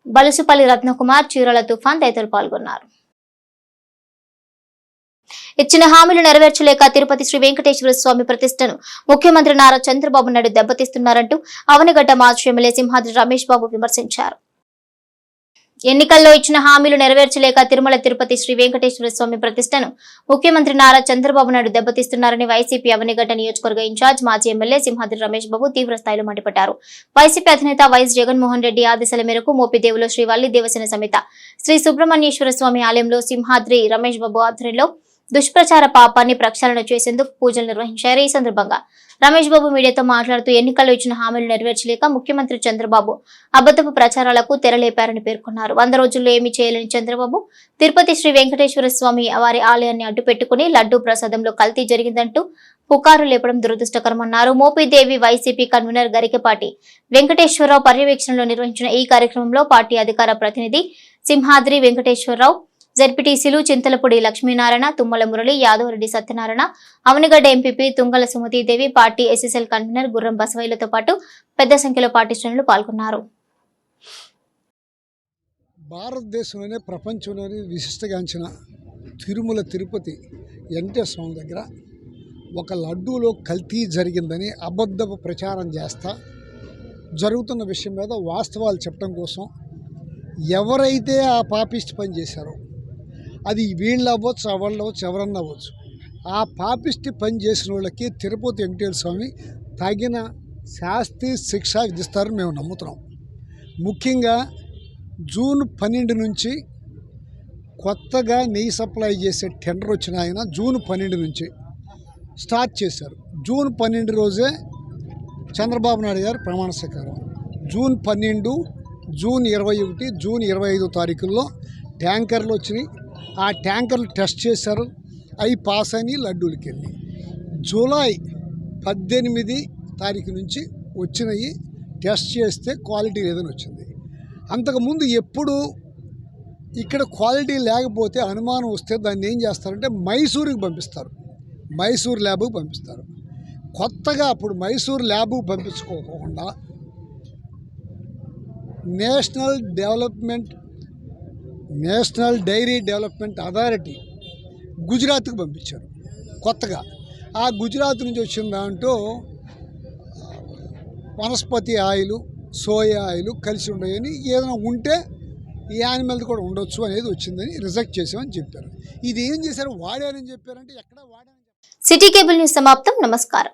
బలుసుపల్లి రత్నకుమార్, చీరల తుఫాన్ తదితరులు పాల్గొన్నారు. ఇచ్చిన హామీలు నెరవేర్చలేక తిరుపతి శ్రీ వెంకటేశ్వర స్వామి ప్రతిష్టను ముఖ్యమంత్రి నారా చంద్రబాబు నాయుడు దెబ్బతీస్తున్నారంటూ అవనిగడ్డ మాజీ ఎమ్మెల్యే సింహాద్రి రమేష్ బాబు విమర్శించారు. ఎన్నికల్లో ఇచ్చిన హామీలు నెరవేర్చలేక తిరుమల తిరుపతి శ్రీ వెంకటేశ్వర స్వామి ప్రతిష్టను ముఖ్యమంత్రి నారా చంద్రబాబు నాయుడు దెబ్బతీస్తున్నారని వైసీపీ అవనిగడ్డ నియోజకవర్గ ఇన్ఛార్జ్ మాజీ ఎమ్మెల్యే సింహాద్రి రమేష్ బాబు తీవ్ర స్థాయిలో మండిపడ్డారు. వైసీపీ అధినేత వైఎస్ జగన్మోహన్ రెడ్డి ఆదేశాల మేరకు మోపిదేవులో శ్రీ వల్లి దేవసేన సమేత శ్రీ సుబ్రహ్మణ్యేశ్వర స్వామి ఆలయంలో సింహాద్రి రమేష్ బాబు ఆధ్వర్యంలో దుష్ప్రచార పాపాన్ని ప్రక్షాళన చేసేందుకు పూజలు నిర్వహించారు. ఈ సందర్భంగా రమేష్ బాబు మీడియాతో మాట్లాడుతూ ఎన్నికల్లో ఇచ్చిన హామీలు నెరవేర్చలేక ముఖ్యమంత్రి చంద్రబాబు అబద్ధపు ప్రచారాలకు తెరలేపారని పేర్కొన్నారు. 100 రోజుల్లో ఏమీ చేయలేని చంద్రబాబు తిరుపతి శ్రీ వెంకటేశ్వర స్వామి వారి ఆలయాన్ని అడ్డుపెట్టుకుని లడ్డూ ప్రసాదంలో కల్తీ జరిగిందంటూ పుకారు లేపడం దురదృష్టకరమన్నారు. మోపిదేవి వైసీపీ కన్వీనర్ గరికపాటి వెంకటేశ్వరరావు పర్యవేక్షణలో నిర్వహించిన ఈ కార్యక్రమంలో పార్టీ అధికార ప్రతినిధి సింహాద్రి వెంకటేశ్వరరావు, జెడ్పీటీసీలు Chintalapudi Lakshminarayana, Tummala Murali, Yadavareddy Satyanarayana, Avanigadda MPP Tungala Sumathidevi, party SSL convener Gurram బసవయ్యలతో పాటు పెద్ద సంఖ్యలో పార్టీ శ్రేణులు పాల్గొన్నారు. భారతదేశంలోనే ప్రపంచంలోనే విశిష్టగాంచిన తిరుమల తిరుపతి వెంకటేశ్వర స్వామి దగ్గర ఒక లడ్డూలో కల్తీ జరిగిందని అబద్ధపు ప్రచారం చేస్తా జరుగుతున్న విషయం మీద వాస్తవాలు చెప్పడం కోసం ఎవరైతే ఆ పాపిస్ట్ పని చేశారో, అది వీళ్ళు అవ్వచ్చు, వాళ్ళు అవ్వచ్చు, ఎవరన్నా అవ్వచ్చు, ఆ పాపిష్టి పని చేసిన వాళ్ళకి తిరుపతి వెంకటేశ్వర స్వామి తగిన శాస్తి శిక్ష విధిస్తారని మేము నమ్ముతున్నాం. ముఖ్యంగా జూన్ 12 నుంచి కొత్తగా నెయ్యి సప్లై చేసే టెండర్ వచ్చిన ఆయన జూన్ 12 నుంచి స్టార్ట్ చేశారు. జూన్ 12 రోజే చంద్రబాబు నాయుడు గారు ప్రమాణ స్వీకారం. జూన్ 12, జూన్ 21, జూన్ 25 తారీఖుల్లో ట్యాంకర్లు వచ్చినాయి. ఆ ట్యాంకర్లు టెస్ట్ చేశారు, అవి పాస్ అయినాయి, లడ్డూలకి వెళ్ళి. జూలై 18 తారీఖు నుంచి వచ్చినవి టెస్ట్ చేస్తే క్వాలిటీ లేదని వచ్చింది. అంతకుముందు ఎప్పుడు ఇక్కడ క్వాలిటీ లేకపోతే అనుమానం వస్తే దాన్ని ఏం చేస్తారంటే మైసూరుకి పంపిస్తారు, మైసూర్ ల్యాబ్కి పంపిస్తారు. కొత్తగా అప్పుడు మైసూర్ ల్యాబ్కి పంపించుకోకుండా నేషనల్ డైరీ డెవలప్మెంట్ అథారిటీ గుజరాత్కి పంపించారు కొత్తగా. ఆ గుజరాత్ నుంచి వచ్చిన దాంట్లో వనస్పతి ఆయిల్, సోయా ఆయిల్ కలిసి ఉండేవని, ఏదైనా ఉంటే ఈ యానిమల్ది కూడా ఉండొచ్చు అనేది వచ్చిందని రిజెక్ట్ చేసామని చెప్పారు. ఇది ఏం చేశారు, వాడారని చెప్పారంటే ఎక్కడ వాడారని. సిటీ కేబుల్ న్యూస్ సమాప్తం. నమస్కారం.